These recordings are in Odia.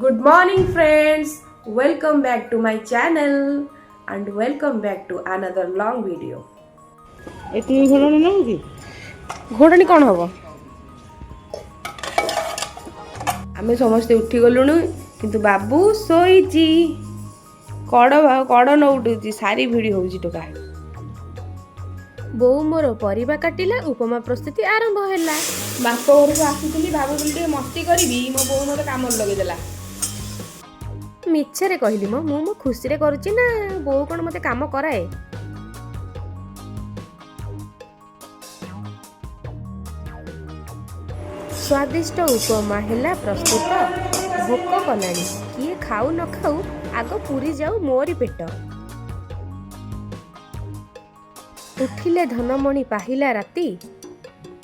Good morning, friends. Welcome back to my channel and welcome back to another long video. ଏଠି ଘୋଡ଼ଣି ନବୁ କି? ଘୋଡ଼ଣି କ'ଣ ହବ? ଆମେ ସମସ୍ତେ ଉଠି ଗଲୁଣୁ କିନ୍ତୁ ବାବୁ ଶୋଇଛି। କଡ଼ ନଉଟୁଛି, ସାରି ଭିଡ଼ି ହଉଛି ଟୋକା। ବୋଉ ମୋର ପରିବା କାଟିଲା, ଉପମା ପ୍ରସ୍ତୁତି ଆରମ୍ଭ ହେଲା। ବାପ ଘରକୁ ଆସିଥିଲି, ଭାବୁଥିଲି ଟିକେ ମସ୍ତି କରିବି, ମୋ ବୋଉ ମୋତେ କାମରେ ଲଗେଇଦେଲା। ମିଛରେ କହିଲି ମୁଁ ମୋ ଖୁସିରେ କରୁଛି ନା, ବୋଉ କ'ଣ ମୋତେ କାମ କରାଏ? ସ୍ୱାଦିଷ୍ଟ ଉପମା ହେଲା ପ୍ରସ୍ତୁତ। ଭୋକ କଲାଣି, କିଏ ଖାଉ ନ ଖାଉ ଆଗ ପୁରୀ ଯାଉ ମୋରି ପେଟ। ଉଠିଲେ ଧନମଣି ପାହିଲା ରାତି,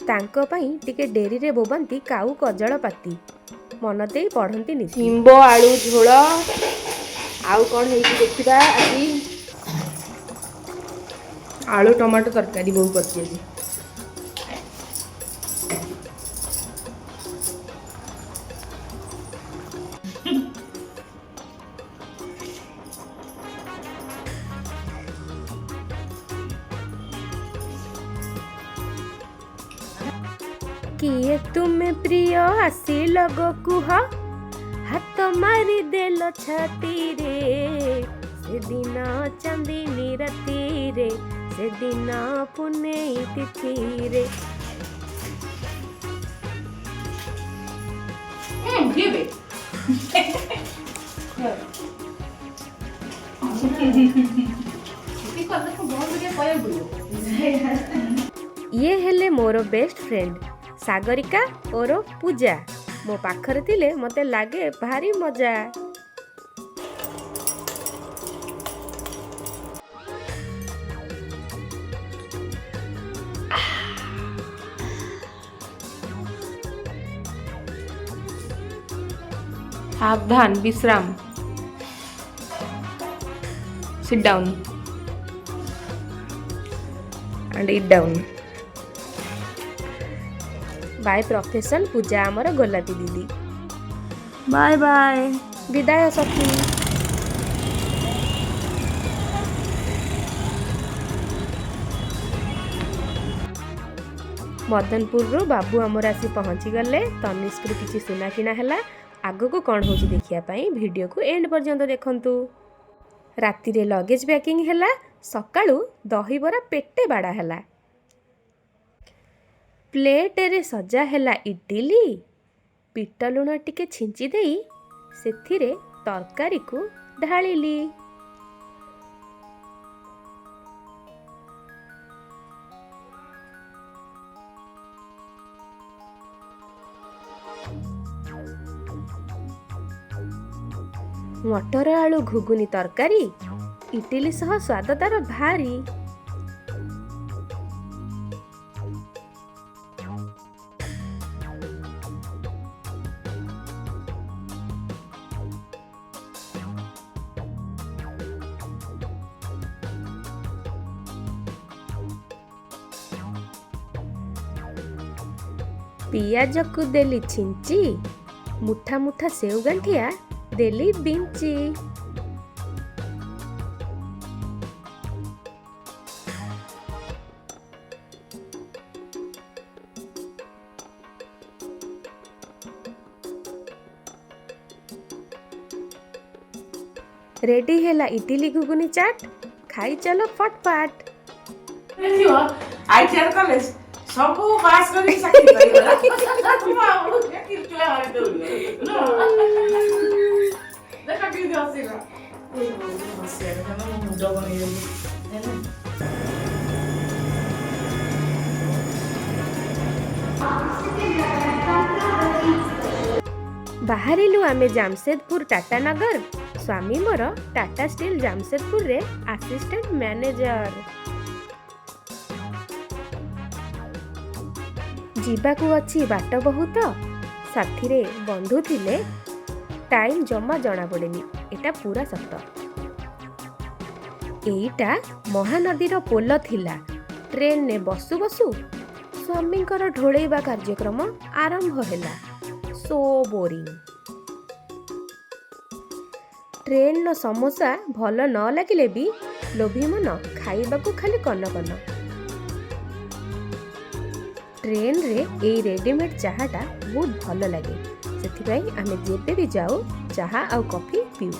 ତାଙ୍କ ପାଇଁ ଟିକେ ଡେରିରେ ବୋବାନ୍ତି କାଉ କଜଳ ପାତି। ମନ ଦେଇ ପଢ଼ନ୍ତି ନୀତି। ଶିମ୍ବ ଆଳୁ ଝୋଳ, ଆଉ କ'ଣ ହେଇଛି ଦେଖିବା ଆଜି। ଆଳୁ ଟମାଟୋ ତରକାରୀ ବୋଉ କରିଛି ଆଜି। କିଏ ତୁମେ ପ୍ରିୟ ଆସି ଲଗ କୁହ, ହାତ ମାରି ଦେଲ ଛାତିରେ, ସେଦିନ ଚାନ୍ଦିନୀ ରାତିରେ, ସେଦିନ ପୁନେଇ ତିଥିରେ। ଇଏ ହେଲେ ମୋର ବେଷ୍ଟ ଫ୍ରେଣ୍ଡ ସାଗରିକା ଓର ପୂଜା। ମୋ ପାଖରେ ଥିଲେ ମୋତେ ଲାଗେ ଭାରି ମଜା। ସାବଧାନ, ବିଶ୍ରାମ। Sit down and eat down. By profession Puja आमर गोलापी दीदी। बाय बाय, विदाय सखी। मदनपुर रो बाबू आमर आसी पहुँची गले। तनिष्क किसी सुना किना है। आगो को कौन हो देखिया पाई वीडियो को एंड पर्यंत देखंतु। राति रे लगेज पैकिंग हैला, सकाळू दहीबरा पेटे बाड़ा हैला। प्लेट रे सजा हैला इडली, पिट लुण टिके छिंची देई सेथिरे तरकारी को ढालिली। मटर आलू घुगुनी तरकारी इडली सह स्वाद तार भारी। पियाज को देली छिंची, मुठा मुठा सेव गांठिया देली बिंची। रेडी हैला इडली घुगुनी चाट, खाई चलो फटफट। ସବୁ ପାସ୍ କରି ସାକ୍ଷୀ କରିଗଲା। ଦେଖ କେମିତି ହସିଲା। ମୁଣ୍ଡ ବନେଇଗଲି। ବାହାରିଲୁ ଆମେ ଜାମଶେଦପୁର tatanagar। ସ୍ୱାମୀ ମୋର ଟାଟା ଷ୍ଟିଲ୍ ଜାମଶେଦପୁରରେ ଆସିଷ୍ଟାଣ୍ଟ ମ୍ୟାନେଜର। ଯିବାକୁ ଅଛି ବାଟ ବହୁତ, ସାଥିରେ ବନ୍ଧୁ ଥିଲେ ଟାଇମ୍ ଜମା ଜଣା ପଡ଼େନି, ଏଟା ପୁରା ସତ। ଏଇଟା ମହାନଦୀର ପୋଲ ଥିଲା। ଟ୍ରେନରେ ବସୁ ବସୁ ସ୍ୱାମୀଙ୍କର ଢୋଳେଇବା କାର୍ଯ୍ୟକ୍ରମ ଆରମ୍ଭ ହେଲା। So boring. ଟ୍ରେନ୍ର ସମୋସା ଭଲ ନ ଲାଗିଲେ ବି ଲୋଭୀ ମନ ଖାଇବାକୁ ଖାଲି କନ କନ। ଟ୍ରେନ୍ରେ ଏଇ ରେଡ଼ିମେଡ୍ ଚାହାଟା ବହୁତ ଭଲ ଲାଗେ, ସେଥିପାଇଁ ଆମେ ଯେବେ ବି ଯାଉ ଚାହା ଆଉ କଫି ପିଉ।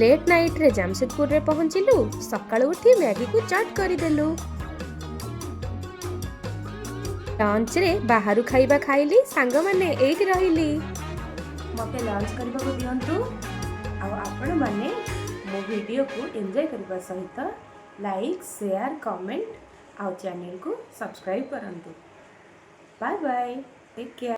ଲେଟ୍ ନାଇଟ୍ରେ ଜାମଶେଦପୁରରେ ପହଞ୍ଚିଲୁ, ସକାଳୁ ଉଠି ମ୍ୟାଗିକୁ ଚାଟ୍ କରିଦେଲୁ। ଲଞ୍ଚରେ ବାହାରୁ ଖାଇବା ଖାଇଲି, ସାଙ୍ଗମାନେ ଏଇଠି ରହିଲି। ମୋତେ ଲଞ୍ଚ କରିବାକୁ ଦିଅନ୍ତୁ, ଆଉ ଆପଣମାନେ ମୋ ଭିଡ଼ିଓକୁ ଏନ୍ଜୟ କରିବା ସହିତ ଲାଇକ୍, ସେୟାର, କମେଣ୍ଟ ଆଉ ଚ୍ୟାନେଲକୁ ସବସ୍କ୍ରାଇବ୍ କରନ୍ତୁ। Bye bye, take care.